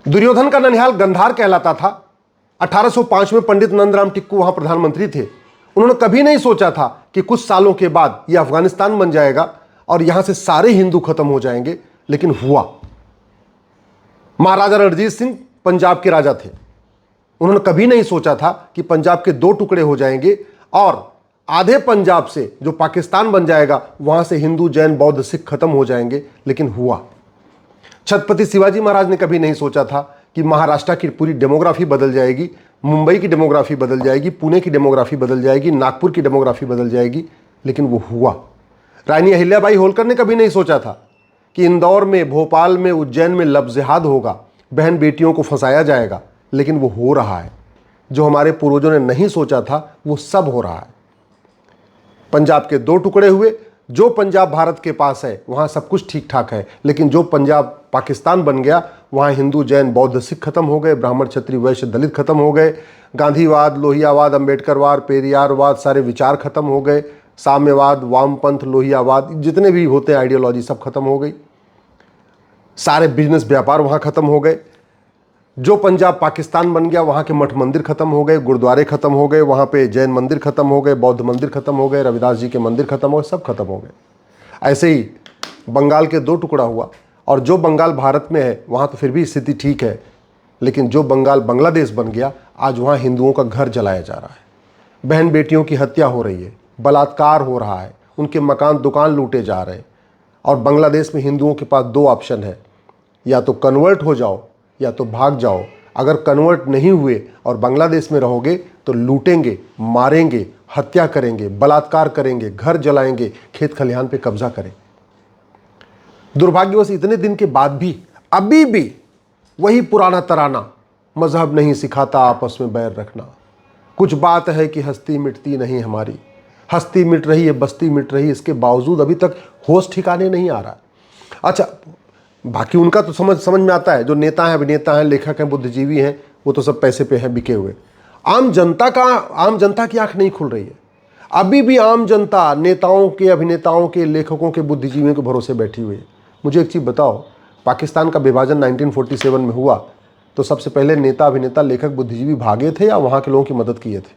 दुर्योधन का ननिहाल गंधार कहलाता था। 1805 में पंडित नंदराम टिक्कू वहां प्रधानमंत्री थे। उन्होंने कभी नहीं सोचा था कि कुछ सालों के बाद यह अफगानिस्तान बन जाएगा और यहां से सारे हिंदू खत्म हो जाएंगे, लेकिन हुआ। महाराजा रणजीत सिंह पंजाब के राजा थे। उन्होंने कभी नहीं सोचा था कि पंजाब के दो टुकड़े हो जाएंगे और आधे पंजाब से जो पाकिस्तान बन जाएगा वहां से हिंदू, जैन, बौद्ध, सिख खत्म हो जाएंगे, लेकिन हुआ। छत्रपति शिवाजी महाराज ने कभी नहीं सोचा था कि महाराष्ट्र की पूरी डेमोग्राफी बदल जाएगी, मुंबई की डेमोग्राफी बदल जाएगी, पुणे की डेमोग्राफी बदल जाएगी, नागपुर की डेमोग्राफी बदल जाएगी, लेकिन वो हुआ। रानी अहिल्याबाई होलकर ने कभी नहीं सोचा था कि इंदौर में, भोपाल में, उज्जैन में लव जिहाद होगा, बहन बेटियों को फंसाया जाएगा, लेकिन वो हो रहा है। जो हमारे पूर्वजों ने नहीं सोचा था वो सब हो रहा है। पंजाब के दो टुकड़े हुए। जो पंजाब भारत के पास है वहां सब कुछ ठीक ठाक है, लेकिन जो पंजाब पाकिस्तान बन गया वहां हिंदू, जैन, बौद्ध, सिख खत्म हो गए, ब्राह्मण, क्षत्रिय, वैश्य, दलित खत्म हो गए, गांधीवाद, लोहियावाद, अंबेडकरवाद, पेरियारवाद, सारे विचार खत्म हो गए, साम्यवाद, वामपंथ, लोहियावाद, जितने भी होते हैं आइडियोलॉजी सब खत्म हो गई, सारे बिजनेस व्यापार वहां खत्म हो गए। जो पंजाब पाकिस्तान बन गया वहाँ के मठ मंदिर खत्म हो गए, गुरुद्वारे खत्म हो गए, वहाँ पे जैन मंदिर खत्म हो गए, बौद्ध मंदिर खत्म हो गए, रविदास जी के मंदिर खत्म हो गए, सब खत्म हो गए। ऐसे ही बंगाल के दो टुकड़ा हुआ। और जो बंगाल भारत में है वहाँ तो फिर भी स्थिति ठीक है, लेकिन जो बंगाल बांग्लादेश बन गया आज वहाँ हिंदुओं का घर जलाया जा रहा है, बहन बेटियों की हत्या हो रही है, बलात्कार हो रहा है, उनके मकान दुकान लूटे जा रहे हैं। और बांग्लादेश में हिंदुओं के पास दो ऑप्शन है, या तो कन्वर्ट हो जाओ या तो भाग जाओ। अगर कन्वर्ट नहीं हुए और बांग्लादेश में रहोगे तो लूटेंगे, मारेंगे, हत्या करेंगे, बलात्कार करेंगे, घर जलाएंगे, खेत खलिहान पे कब्जा करें। दुर्भाग्यवश इतने दिन के बाद भी अभी भी वही पुराना तराना, मजहब नहीं सिखाता आपस में बैर रखना, कुछ बात है कि हस्ती मिटती नहीं हमारी, हस्ती मिट रही है, बस्ती मिट रही है, इसके बावजूद अभी तक होश ठिकाने नहीं आ रहा। अच्छा, बाकी उनका तो समझ में आता है, जो नेता हैं, अभिनेता हैं, लेखक हैं, बुद्धिजीवी हैं, वो तो सब पैसे पे हैं, बिके हुए। आम जनता की आंख नहीं खुल रही है। अभी भी आम जनता नेताओं के, अभिनेताओं के, लेखकों के, बुद्धिजीवियों के भरोसे बैठी हुई है। मुझे एक चीज़ बताओ, पाकिस्तान का विभाजन 1947 में हुआ तो सबसे पहले नेता, अभिनेता, लेखक, बुद्धिजीवी भागे थे या वहाँ के लोगों की मदद किए थे?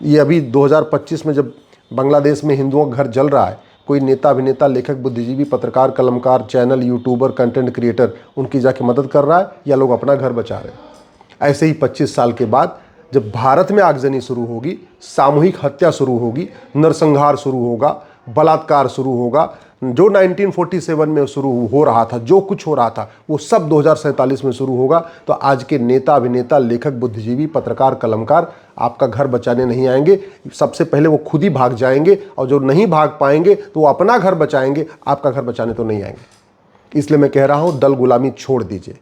ये अभी 2025 में जब बांग्लादेश में हिंदुओं का घर जल रहा है, कोई नेता, अभिनेता, लेखक, बुद्धिजीवी, पत्रकार, कलमकार, चैनल, यूट्यूबर, कंटेंट क्रिएटर उनकी जाके मदद कर रहा है या लोग अपना घर बचा रहे हैं? ऐसे ही 25 साल के बाद जब भारत में आगजनी शुरू होगी, सामूहिक हत्या शुरू होगी, नरसंहार शुरू होगा, बलात्कार शुरू होगा, जो 1947 में शुरू हो रहा था, जो कुछ हो रहा था वो सब 2047 में शुरू होगा। तो आज के नेता, अभिनेता, लेखक, बुद्धिजीवी, पत्रकार, कलमकार आपका घर बचाने नहीं आएंगे। सबसे पहले वो खुद ही भाग जाएंगे, और जो नहीं भाग पाएंगे तो वो अपना घर बचाएंगे, आपका घर बचाने तो नहीं आएंगे। इसलिए मैं कह रहा हूं, दल गुलामी छोड़ दीजिए।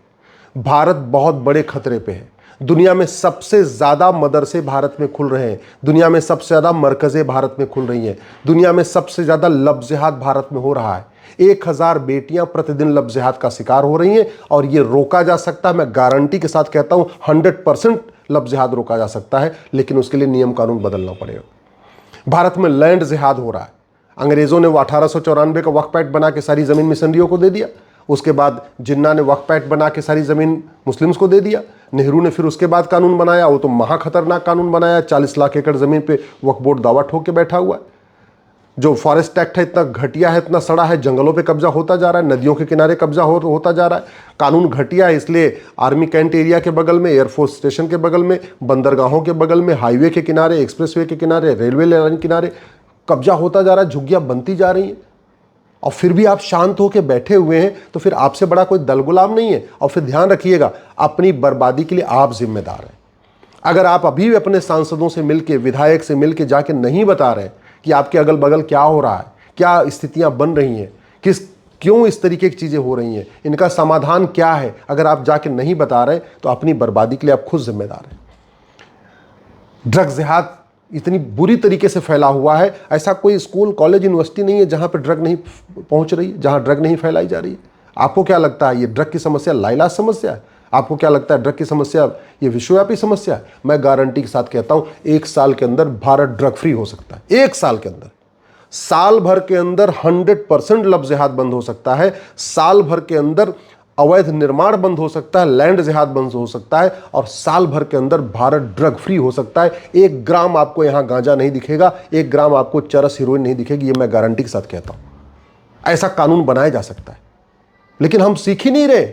भारत बहुत बड़े खतरे पे है। दुनिया में सबसे ज़्यादा मदरसे भारत में खुल रहे हैं, दुनिया में सबसे ज़्यादा मरकज़ें भारत में खुल रही हैं, दुनिया में सबसे ज़्यादा लव जिहाद भारत में हो रहा है। 1000 बेटियां प्रतिदिन लव जिहाद का शिकार हो रही हैं, और ये रोका जा सकता है। मैं गारंटी के साथ कहता हूं 100% लव जिहाद रोका जा सकता है, लेकिन उसके लिए नियम कानून बदलना पड़ेगा। भारत में लैंड जिहाद हो रहा है। अंग्रेज़ों ने वो 1894 का वक्फ एक्ट बना के सारी ज़मीन मिशनरियों को दे दिया। उसके बाद जिन्ना ने वक्फ एक्ट बना के सारी ज़मीन मुस्लिम्स को दे दिया। नेहरू ने फिर उसके बाद कानून बनाया, वो तो महा खतरनाक कानून बनाया। 40 लाख एकड़ ज़मीन पे वक्फ बोर्ड दावा ठोक के बैठा हुआ है। जो फॉरेस्ट एक्ट है इतना घटिया है, इतना सड़ा है, जंगलों पे कब्जा होता जा रहा है, नदियों के किनारे कब्जा होता जा रहा है। कानून घटिया है, इसलिए आर्मी कैंट एरिया के बगल में, एयरफोर्स स्टेशन के बगल में, बंदरगाहों के बगल में, हाईवे के किनारे, एक्सप्रेसवे के किनारे, रेलवे लाइन के किनारे कब्जा होता जा रहा है, झुग्गियाँ बनती जा रही हैं। और फिर भी आप शांत होकर बैठे हुए हैं, तो फिर आपसे बड़ा कोई दल गुलाम नहीं है। और फिर ध्यान रखिएगा, अपनी बर्बादी के लिए आप जिम्मेदार हैं। अगर आप अभी भी अपने सांसदों से मिलके, विधायक से मिलके जाके नहीं बता रहे कि आपके अगल बगल क्या हो रहा है, क्या स्थितियां बन रही हैं, क्यों इस तरीके की चीज़ें हो रही हैं, इनका समाधान क्या है, अगर आप जाके नहीं बता रहे तो अपनी बर्बादी के लिए आप खुद जिम्मेदार हैं। ड्रग जिहाद इतनी बुरी तरीके से फैला हुआ है, ऐसा कोई स्कूल, कॉलेज, यूनिवर्सिटी नहीं है जहां पर ड्रग नहीं पहुंच रही है, जहां ड्रग नहीं फैलाई जा रही है। आपको क्या लगता है ये ड्रग की समस्या लाइलाज समस्या है? आपको क्या लगता है ड्रग की समस्या ये विश्वव्यापी समस्या है? मैं गारंटी के साथ कहता हूं, 1 साल के अंदर भारत ड्रग फ्री हो सकता है। 1 साल के अंदर, साल भर के अंदर 100% लव जिहाद बंद हो सकता है। साल भर के अंदर अवैध निर्माण बंद हो सकता है, लैंड जिहाद बंद हो सकता है, और साल भर के अंदर भारत ड्रग फ्री हो सकता है। 1 ग्राम आपको यहां गांजा नहीं दिखेगा, 1 ग्राम आपको चरस हीरोइन नहीं दिखेगी, ये मैं गारंटी के साथ कहता हूं। ऐसा कानून बनाया जा सकता है, लेकिन हम सीख ही नहीं रहे,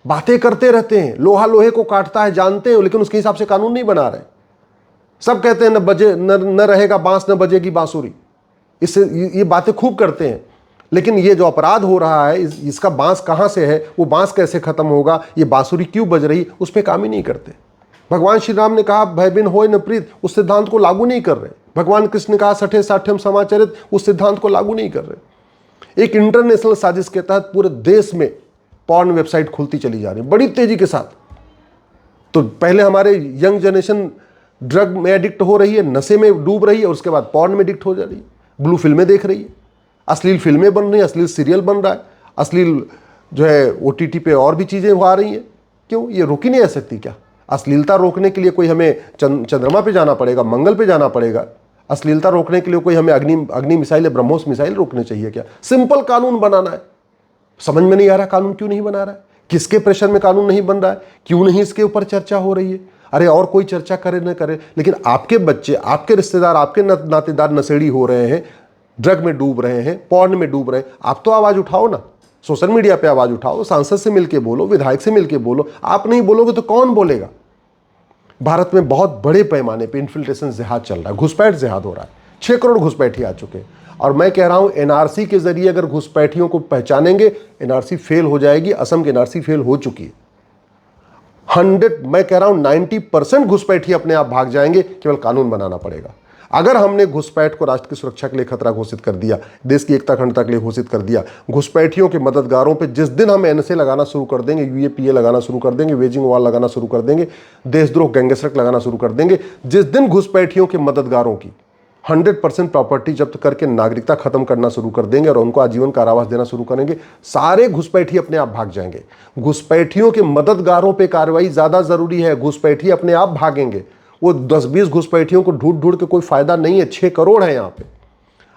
बातें करते रहते हैं। लोहा लोहे को काटता है जानते हैं, लेकिन उसके हिसाब से कानून नहीं बना रहे। सब कहते हैं न रहेगा बांस न बजेगी बांसुरी, इससे ये बातें खूब करते हैं, लेकिन ये जो अपराध हो रहा है इसका बांस कहां से है, वो बांस कैसे खत्म होगा, ये बांसुरी क्यों बज रही, उस पर काम ही नहीं करते। भगवान श्री राम ने कहा भय बिन होय न प्रीत, उस सिद्धांत को लागू नहीं कर रहे। भगवान कृष्ण ने कहा सठे साठ्यम समाचरित, उस सिद्धांत को लागू नहीं कर रहे। एक इंटरनेशनल साजिश के तहत पूरे देश में पॉर्न वेबसाइट खुलती चली जा रही है बड़ी तेजी के साथ। तो पहले हमारे यंग जनरेशन ड्रग में एडिक्ट हो रही है, नशे में डूब रही है, और उसके बाद पॉर्न में एडिक्ट हो जा रही है, ब्लू फिल्में देख रही है, अश्लील फिल्में बन रही हैं, अश्लील सीरियल बन रहा है, अश्लील जो है OTT पे और भी चीज़ें आ रही हैं। क्यों ये रोकी नहीं जा सकती क्या? अश्लीलता रोकने के लिए कोई हमें चंद्रमा पे जाना पड़ेगा, मंगल पे जाना पड़ेगा? अश्लीलता रोकने के लिए कोई हमें अग्नि मिसाइल या ब्रह्मोस मिसाइल रोकने चाहिए क्या? सिंपल कानून बनाना है। समझ में नहीं आ रहा कानून क्यों नहीं बना रहा है, किसके प्रेशर में कानून नहीं बन रहा है, क्यों नहीं इसके ऊपर चर्चा हो रही है? अरे और कोई चर्चा करे न करे, लेकिन आपके बच्चे, आपके रिश्तेदार, आपके नातेदार नशेड़ी हो रहे हैं, ड्रग में डूब रहे हैं, पॉर्न में डूब रहे हैं, आप तो आवाज उठाओ ना, सोशल मीडिया पे आवाज उठाओ, सांसद से मिलके बोलो, विधायक से मिलके बोलो। आप नहीं बोलोगे तो कौन बोलेगा? भारत में बहुत बड़े पैमाने पे इन्फिल्ट्रेशन जिहाद चल रहा है, घुसपैठ जिहाद हो रहा है। 6 करोड़ घुसपैठी आ चुके हैं, और मैं कह रहा हूं NRC के जरिए अगर घुसपैठियों को पहचानेंगे, NRC फेल हो जाएगी। असम की NRC फेल हो चुकी है। 100, मैं कह रहा हूं 90% घुसपैठी अपने आप भाग जाएंगे, केवल कानून बनाना पड़ेगा। अगर हमने घुसपैठ को राष्ट्र की सुरक्षा के लिए खतरा घोषित कर दिया, देश की एकता अखंडता के लिए घोषित कर दिया, घुसपैठियों के मददगारों पे जिस दिन हम NSA लगाना शुरू कर देंगे, UAPA लगाना शुरू कर देंगे, वेजिंग वॉल लगाना शुरू कर देंगे, देशद्रोह गैंगस्टर लगाना शुरू कर देंगे, जिस दिन घुसपैठियों के मददगारों की 100% प्रॉपर्टी जब्त करके नागरिकता खत्म करना शुरू कर देंगे और उनको आजीवन कारावास देना शुरू करेंगे, सारे घुसपैठी अपने आप भाग जाएंगे। घुसपैठियों के मददगारों पे कार्रवाई ज्यादा जरूरी है, घुसपैठी अपने आप भागेंगे। वो 10-20 घुसपैठियों को ढूंढ ढूंढ के कोई फायदा नहीं है। 6 करोड़ है यहां पे।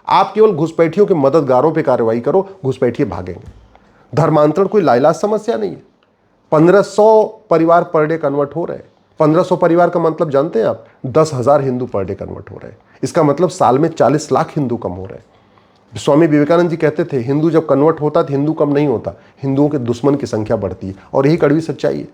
आप केवल घुसपैठियों के मददगारों पे कार्रवाई करो, घुसपैठी भागेंगे। धर्मांतरण कोई लाइलाज समस्या नहीं है। 1500 परिवार पर डे कन्वर्ट हो रहे हैं। 1500 परिवार का मतलब जानते हैं आप? 10,000 हिंदू पर डे कन्वर्ट हो रहे हैं। इसका मतलब साल में 40 लाख हिंदू कम हो रहे हैं। स्वामी विवेकानंद जी कहते थे हिंदू जब कन्वर्ट होता तो हिंदू कम नहीं होता, हिंदुओं के दुश्मन की संख्या बढ़ती है। और यही कड़वी सच्चाई है।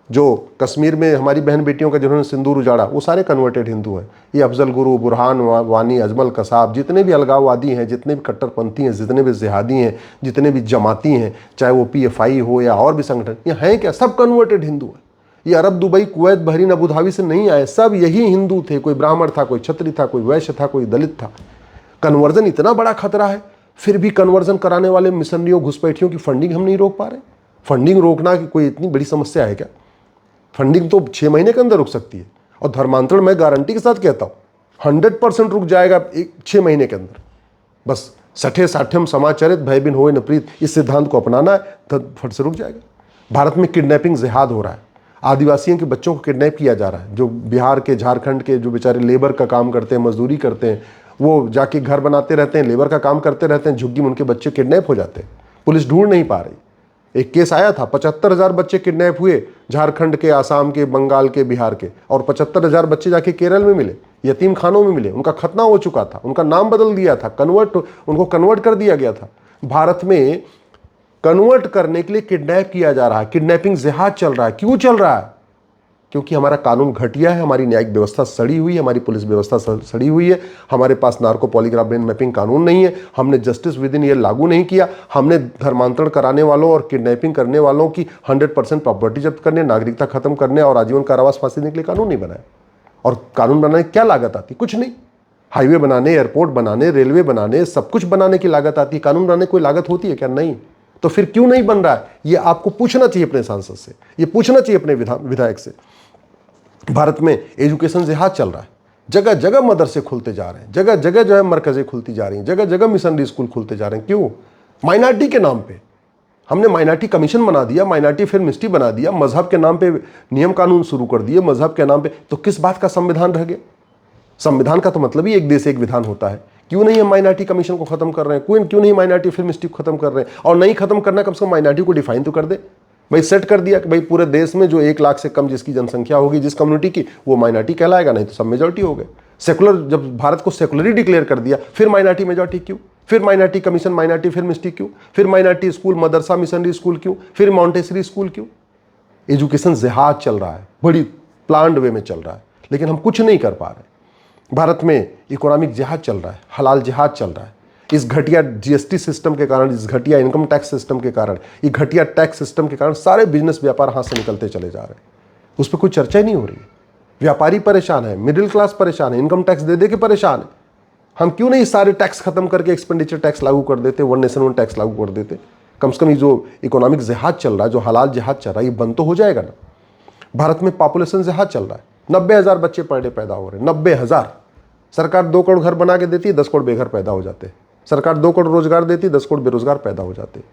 जो कश्मीर में हमारी बहन बेटियों का जिन्होंने सिंदूर उजाड़ा, वो सारे कन्वर्टेड हिंदू हैं। ये अफजल गुरु, बुरहान वानी, अजमल कसाब, जितने भी अलगाववादी हैं, जितने भी कट्टरपंथी हैं, जितने भी जिहादी हैं, जितने भी जमाती हैं, चाहे वो PFI हो या और भी संगठन, ये हैं क्या? सब कन्वर्टेड हिंदू हैं। ये Arab, Dubai, Kuwait, Bahrain, Abu Dhabi से नहीं आए, सब यही हिंदू थे। कोई ब्राह्मण था, कोई क्षत्रिय था, कोई वैश्य था, कोई दलित था। कन्वर्जन इतना बड़ा खतरा है, फिर भी कन्वर्जन कराने वाले मिशनरियों, घुसपैठियों की फंडिंग हम नहीं रोक पा रहे। फंडिंग रोकना की कोई इतनी बड़ी समस्या है क्या? फंडिंग तो 6 महीने के अंदर रुक सकती है, और धर्मांतरण मैं गारंटी के साथ कहता हूं 100% रुक जाएगा 6 महीने के अंदर। बस सठे साठ्यम समाचरित भय बिन होय न प्रीत, इस सिद्धांत को अपनाना है तो फट से रुक जाएगा। भारत में किडनैपिंग जिहाद हो रहा है। आदिवासियों के बच्चों को किडनैप किया जा रहा है। जो बिहार के, झारखंड के जो बेचारे लेबर का काम करते हैं, मजदूरी करते हैं, वो जाके घर बनाते रहते हैं, लेबर का काम करते रहते हैं, झुग्गी में उनके बच्चे किडनैप हो जाते हैं। पुलिस ढूंढ नहीं पा रही। एक केस आया था, 75,000 बच्चे किडनैप हुए, झारखंड के, आसाम के, बंगाल के, बिहार के, और 75,000 बच्चे जाके केरल में मिले, यतीम खानों में मिले। उनका खतना हो चुका था, उनका नाम बदल दिया था, उनको कन्वर्ट कर दिया गया था। भारत में कन्वर्ट करने के लिए किडनैप किया जा रहा है, किडनैपिंग जिहाद चल रहा है। क्यों चल रहा है? क्योंकि हमारा कानून घटिया है, हमारी न्यायिक व्यवस्था सड़ी हुई है, हमारी पुलिस व्यवस्था सड़ी हुई है, हमारे पास नार्को पॉलीग्राफ ब्रेन मैपिंग कानून नहीं है, हमने जस्टिस विद इन ईयर लागू नहीं किया, हमने धर्मांतरण कराने वालों और किडनैपिंग करने वालों की 100% प्रॉपर्टी जब्त करने, नागरिकता खत्म करने और आजीवन कारावास फांसी देने के लिए कानून नहीं बनाया। और कानून बनाने की क्या लागत आती? कुछ नहीं। हाईवे बनाने, एयरपोर्ट बनाने, रेलवे बनाने, सब कुछ बनाने की लागत आती है। कानून बनाने की कोई लागत होती है क्या? नहीं। तो फिर क्यों नहीं बन रहा है? ये आपको पूछना चाहिए अपने सांसद से, ये पूछना चाहिए अपने विधायक से। भारत में एजुकेशन जिहाद चल रहा है, जगह जगह मदरसे खुलते जा रहे हैं, जगह जगह जो है मरकजें खुलती जा रही हैं, जगह जगह मिशनरी स्कूल खुलते जा रहे हैं। क्यों? माइनॉरिटी के नाम पे। हमने माइनॉरिटी कमीशन बना दिया, माइनॉरिटी फिर मिनिस्ट्री बना दिया, मजहब के नाम पे नियम कानून शुरू कर दिए, मजहब के नाम पे। तो किस बात का संविधान रह गया? संविधान का तो मतलब ही एक देश एक विधान होता है। क्यों नहीं हम माइनॉरिटी कमीशन को खत्म कर रहे हैं, क्यों नहीं माइनॉरिटी फिल्म इंस्टीट्यूट खत्म कर रहे हैं? और नहीं खत्म करना, कम से कम माइनॉरिटी को डिफाइन तो कर दे भाई। सेट कर दिया कि भाई पूरे देश में जो 1 लाख से कम जिसकी जनसंख्या होगी, जिस कम्युनिटी की, वो माइनॉरिटी कहलाएगा, नहीं तो सब मेजॉरिटी हो गए। सेकुलर, जब भारत को सेकुलर डिक्लेयर कर दिया, फिर माइनॉरिटी मेजॉरिटी क्यों? फिर minority commission, minority film institute क्यों? फिर माइनॉरिटी स्कूल, मदरसा, मिशनरी स्कूल क्यों? फिर मॉन्टेसरी स्कूल क्यों? एजुकेशन जिहाद चल रहा है, बड़ी प्लान्ड वे में चल रहा है, लेकिन हम कुछ नहीं कर पा रहे। भारत में इकोनॉमिक जिहाद चल रहा है, हलाल जिहाद चल रहा है। इस घटिया जीएसटी सिस्टम के कारण, इस घटिया इनकम टैक्स सिस्टम के कारण, ये घटिया टैक्स सिस्टम के कारण सारे बिजनेस व्यापार हाथ से निकलते चले जा रहे हैं। उस पर कोई चर्चा ही नहीं हो रही है। व्यापारी परेशान है, मिडिल क्लास परेशान है, इनकम टैक्स दे दे के परेशान है। हम क्यों नहीं सारे टैक्स खत्म करके एक्सपेंडिचर टैक्स लागू कर देते, वन नेशन वन टैक्स लागू कर देते? कम से कम ये जो इकोनॉमिक जिहाद चल रहा है, जो हलाल जिहाद चल रहा है, ये बंद तो हो जाएगा ना। भारत में पॉपुलेशन जिहाद चल रहा है, 90,000 बच्चे पर डे पैदा हो रहे हैं, 90,000। सरकार 2 करोड़ घर बना के देती है, 10 करोड़ बेघर पैदा हो जाते हैं। सरकार 2 करोड़ रोजगार देती है, 10 करोड़ बेरोजगार पैदा हो जाते हैं।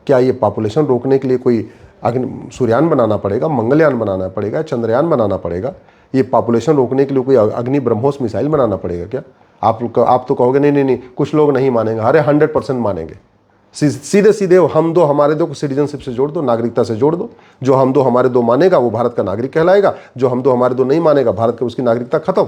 क्या ये पॉपुलेशन रोकने के लिए कोई सूर्ययान बनाना पड़ेगा, मंगलयान बनाना पड़ेगा, चंद्रयान बनाना पड़ेगा? ये पॉपुलेशन रोकने के लिए कोई अग्नि ब्रह्मोस मिसाइल बनाना पड़ेगा क्या? आप तो कहोगे नहीं नहीं नहीं, कुछ लोग नहीं मानेंगे। अरे 100% मानेंगे। सीधे सीधे हम दो हमारे दो को सिटीजनशिप से जोड़ दो, नागरिकता से जोड़ दो। जो हम दो हमारे दो मानेगा वो भारत का नागरिक कहलाएगा, जो हम दो हमारे दो नहीं मानेगा, भारत का उसकी नागरिकता खत्म।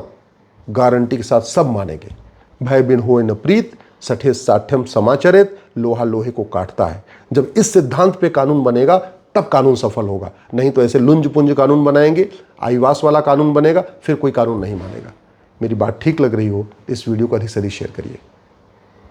गारंटी के साथ सब मानेंगे। भय बिन होए न प्रीत, सठे साठ्यम समाचरित, लोहा लोहे को काटता है। जब इस सिद्धांत पे कानून बनेगा तब कानून सफल होगा, नहीं तो ऐसे लुंज पुंज कानून बनाएंगे, आईवास वाला कानून बनेगा, फिर कोई कानून नहीं मानेगा। मेरी बात ठीक लग रही हो, इस वीडियो को अधिक से अधिक शेयर करिए।